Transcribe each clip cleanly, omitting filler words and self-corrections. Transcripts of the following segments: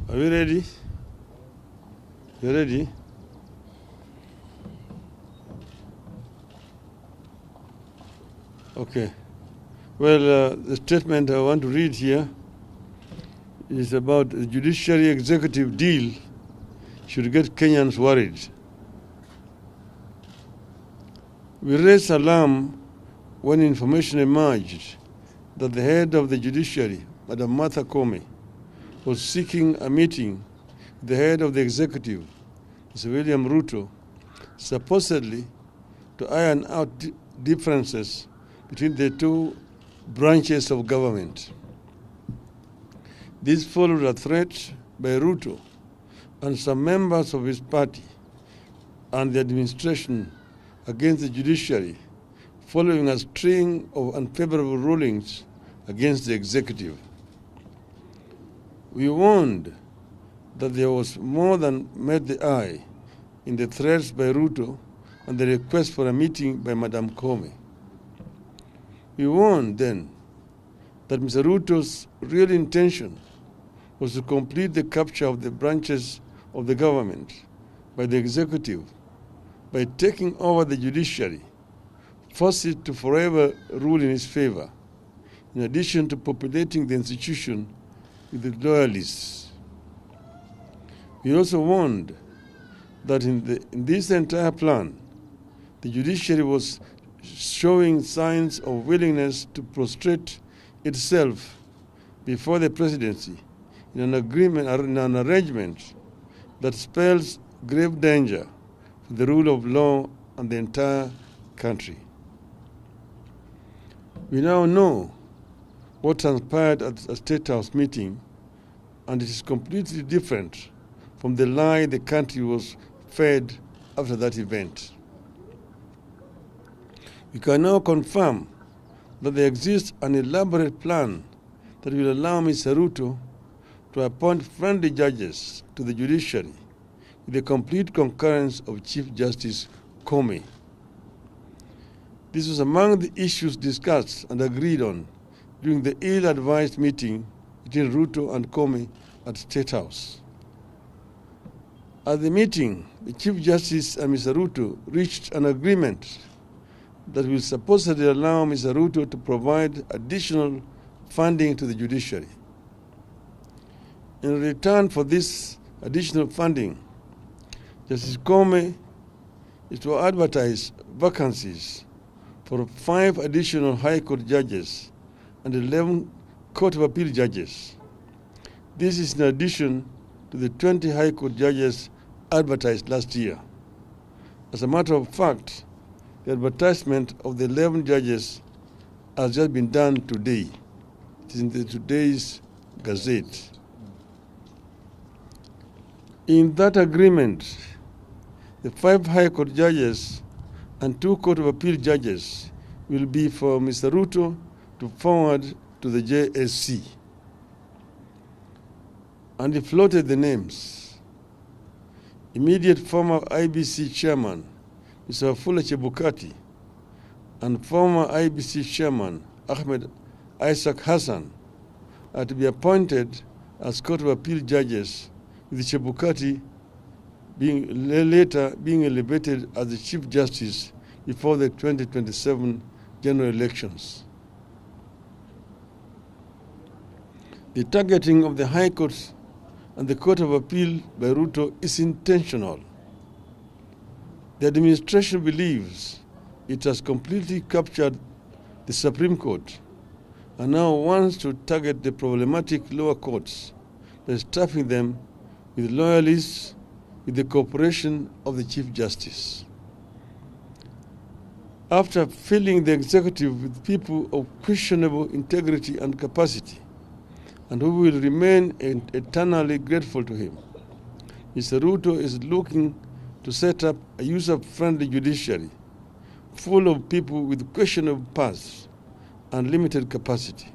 Are we ready? You ready? Okay. Well, the statement I want to read here is about the Judiciary Executive deal should get Kenyans worried. We raised alarm when information emerged that the head of the judiciary, Madam Martha Koome, was seeking a meeting with the head of the executive, Mr. William Ruto, supposedly to iron out differences between the two branches of government. This followed a threat by Ruto and some members of his party and the administration against the judiciary, following a string of unfavorable rulings against the executive. We warned that there was more than met the eye in the threats by Ruto and the request for a meeting by Madam Koome. We warned then that Mr. Ruto's real intention was to complete the capture of the branches of the government by the executive by taking over the judiciary, force it to forever rule in his favor, in addition to populating the institution with the loyalists. We also warned that in this entire plan, the judiciary was showing signs of willingness to prostrate itself before the presidency in an arrangement that spells grave danger for the rule of law and the entire country. We now know what transpired at a State House meeting, and it is completely different from the lie the country was fed after that event. We can now confirm that there exists an elaborate plan that will allow Mr. Ruto to appoint friendly judges to the judiciary with the complete concurrence of Chief Justice Koome. This was among the issues discussed and agreed on during the ill-advised meeting between Ruto and Koome at State House. At the meeting, the Chief Justice and Mr. Ruto reached an agreement that will supposedly allow Mr. Ruto to provide additional funding to the judiciary. In return for this additional funding, Justice Koome is to advertise vacancies for 5 additional High Court judges and 11 Court of Appeal judges. This is in addition to the 20 High Court judges advertised last year. As a matter of fact, the advertisement of the 11 judges has just been done today. It is in today's Gazette. In that agreement, the 5 High Court judges and 2 Court of Appeal judges will be for Mr. Ruto to forward to the JSC. And he floated the names. Immediate former IBC chairman, Mr. Wafula Chebukati, and former IBC chairman, Ahmed Isaac Hassan, are to be appointed as Court of Appeal judges, with Chebukati later being elevated as the Chief Justice before the 2027 general elections. The targeting of the High Court and the Court of Appeal by Ruto is intentional. The administration believes it has completely captured the Supreme Court and now wants to target the problematic lower courts by staffing them with loyalists with the cooperation of the Chief Justice. After filling the executive with people of questionable integrity and capacity, and who will remain eternally grateful to him, Mr. Ruto is looking to set up a user-friendly judiciary full of people with questionable pasts and limited capacity.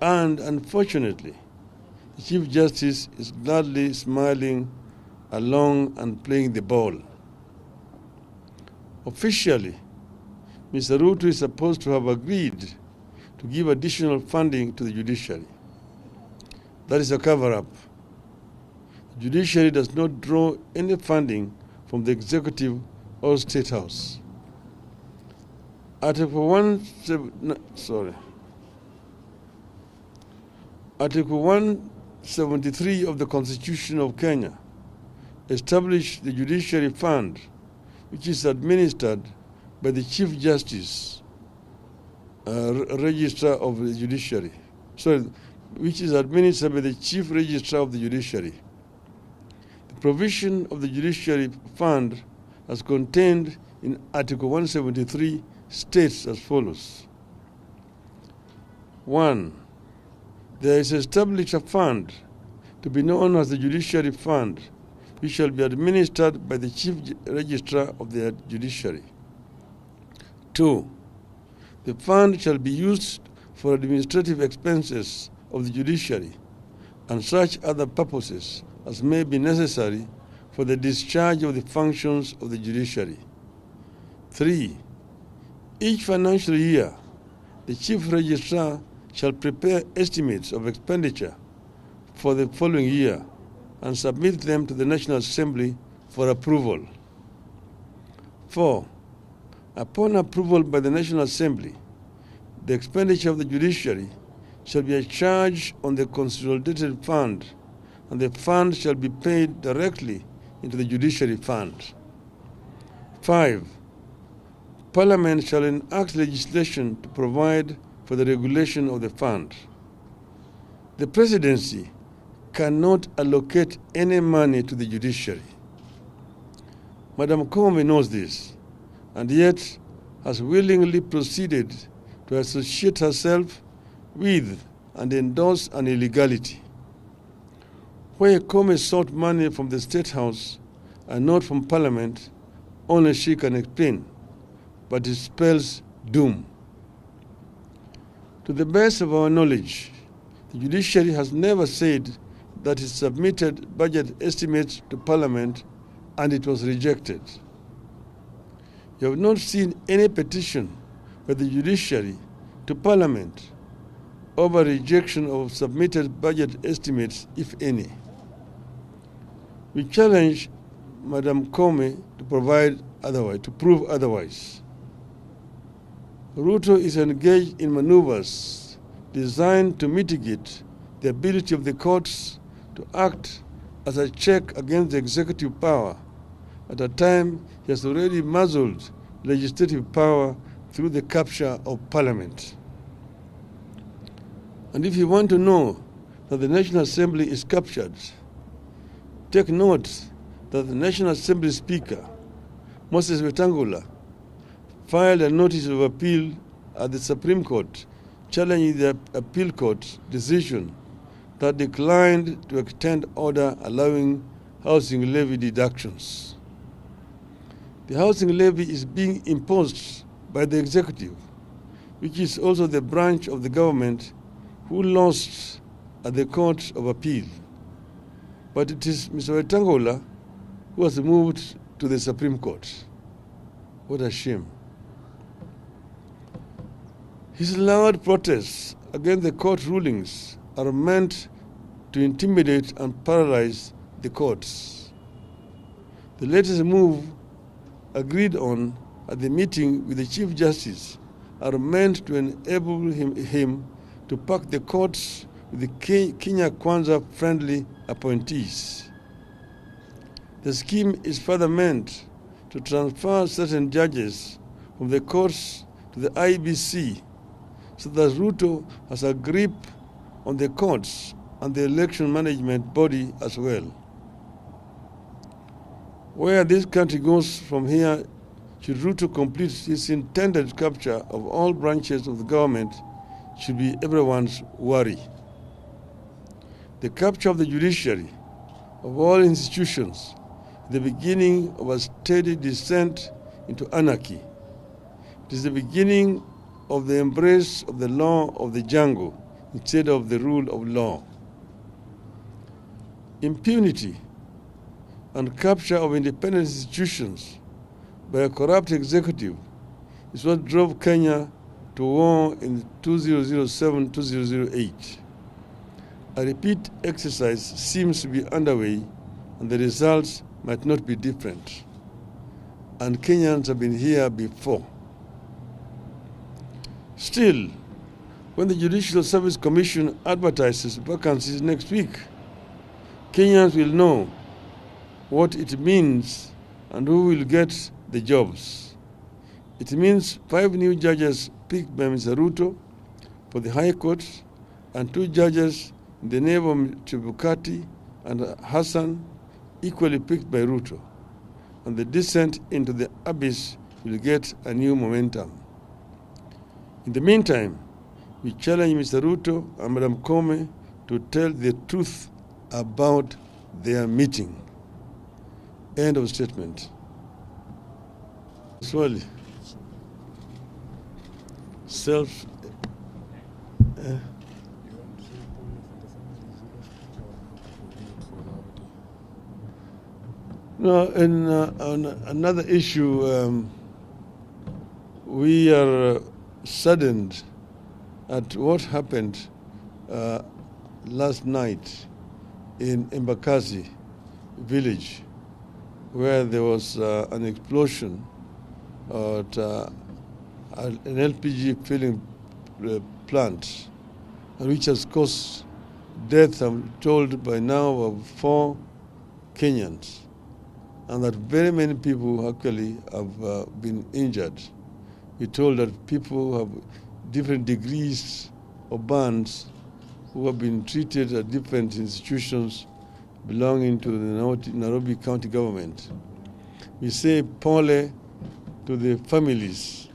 And unfortunately, the Chief Justice is gladly smiling along and playing the ball. Officially, Mr. Ruto is supposed to have agreed to give additional funding to the judiciary. That is a cover-up. The judiciary does not draw any funding from the executive or state house. Article 173 of the Constitution of Kenya established the Judiciary Fund, which is administered by the Chief Justice, Registrar of the Judiciary. Which is administered by the Chief Registrar of the Judiciary. The provision of the Judiciary Fund, as contained in Article 173, states as follows. 1. There is established a fund to be known as the Judiciary Fund, which shall be administered by the Chief Registrar of the Judiciary. 2. The fund shall be used for administrative expenses of the judiciary and such other purposes as may be necessary for the discharge of the functions of the judiciary. 3. Each financial year, the Chief Registrar shall prepare estimates of expenditure for the following year and submit them to the National Assembly for approval. 4. Upon approval by the National Assembly, the expenditure of the judiciary shall be a charge on the consolidated fund, and the fund shall be paid directly into the judiciary fund. 5. Parliament shall enact legislation to provide for the regulation of the fund. The presidency cannot allocate any money to the judiciary. Madam Comey knows this, and yet has willingly proceeded to associate herself with and endorse an illegality. Where Comey sought money from the State House and not from Parliament, only she can explain, but it spells doom. To the best of our knowledge, the judiciary has never said that it submitted budget estimates to Parliament and it was rejected. You have not seen any petition by the judiciary to Parliament over rejection of submitted budget estimates, if any. We challenge Madam Comey to prove otherwise. Ruto is engaged in maneuvers designed to mitigate the ability of the courts to act as a check against the executive power at a time he has already muzzled legislative power through the capture of Parliament. And if you want to know that the National Assembly is captured, take note that the National Assembly Speaker, Moses Wetangula, filed a notice of appeal at the Supreme Court challenging the appeal court's decision that declined to extend order allowing housing levy deductions. The housing levy is being imposed by the executive, which is also the branch of the government who lost at the Court of Appeal. But it is Mr. Wetangula who has moved to the Supreme Court. What a shame. His loud protests against the court rulings are meant to intimidate and paralyze the courts. The latest move agreed on at the meeting with the Chief Justice are meant to enable him to pack the courts with the Kenya Kwanza-friendly appointees. The scheme is further meant to transfer certain judges from the courts to the IBC so that Ruto has a grip on the courts and the election management body as well. Where this country goes from here, should Ruto complete his intended capture of all branches of the government, should be everyone's worry. The capture of the judiciary, of all institutions, is the beginning of a steady descent into anarchy. It is the beginning of the embrace of the law of the jungle instead of the rule of law. Impunity and capture of independent institutions by a corrupt executive is what drove Kenya to war in 2007-2008. A repeat exercise seems to be underway, and the results might not be different. And Kenyans have been here before. Still, when the Judicial Service Commission advertises vacancies next week, Kenyans will know what it means and who will get the jobs. It means 5 new judges picked by Mr. Ruto for the High Court and 2 judges in the name of Chebukati and Hassan, equally picked by Ruto. And the descent into the abyss will get a new momentum. In the meantime, we challenge Mr. Ruto and Madam Kome to tell the truth about their meeting. End of statement. Swali. Self. No, on another issue, we are saddened at what happened last night in Embakasi village, where there was an explosion at an LPG filling plant, which has caused death, I'm told by now, of 4 Kenyans, and that very many people actually have been injured. We're told that people have different degrees of burns who have been treated at different institutions belonging to the Nairobi County government. We say pole to the families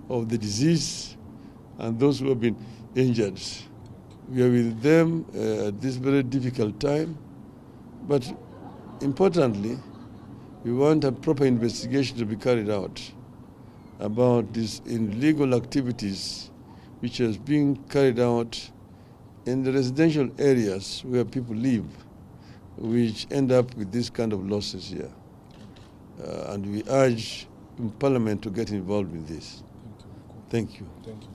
of the deceased and those who have been injured. We are with them at this very difficult time, but importantly, we want a proper investigation to be carried out about these illegal activities which is being carried out in the residential areas where people live, which end up with this kind of losses here. And we urge Parliament to get involved in this. Thank you. Thank you.